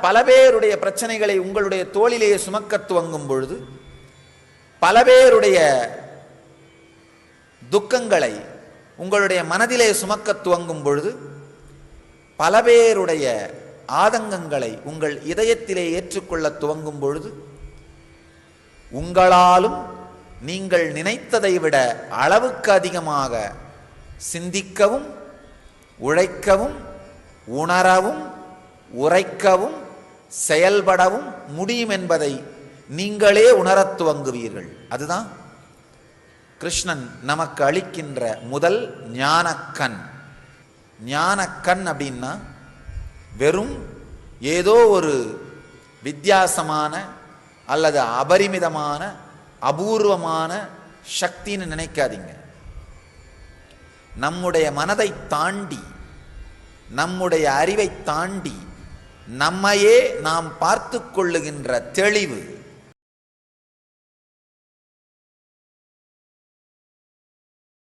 பல பேருடைய பிரச்சனைகளை உங்களுடைய தோளிலேயே சுமக்க துவங்கும் பொழுது, பல பேருடைய துக்கங்களை உங்களுடைய மனதிலே சுமக்க துவங்கும் பொழுது, பல பேருடைய ஆதங்கங்களை உங்கள் இதயத்திலே ஏற்றுக்கொள்ள துவங்கும் பொழுது, உங்களாலும் நீங்கள் நினைத்ததை விட அளவுக்கு அதிகமாக சிந்திக்கவும், உழைக்கவும், உணரவும், உரைக்கவும், செயல்படவும் முடியும் என்பதை நீங்களே உணரத் துவங்குவீர்கள். அதுதான் கிருஷ்ணன் நமக்கு அளிக்கின்ற முதல் ஞானக்கண். ஞானக்கண் அப்படின்னா வெறும் ஏதோ ஒரு வித்தியாசமான அல்லது அபரிமிதமான அபூர்வமான சக்தின்னு நினைக்காதீங்க. நம்முடைய மனதை தாண்டி, நம்முடைய அறிவை தாண்டி நம்மையே நாம் பார்த்து கொள்ளுகின்ற தெளிவு,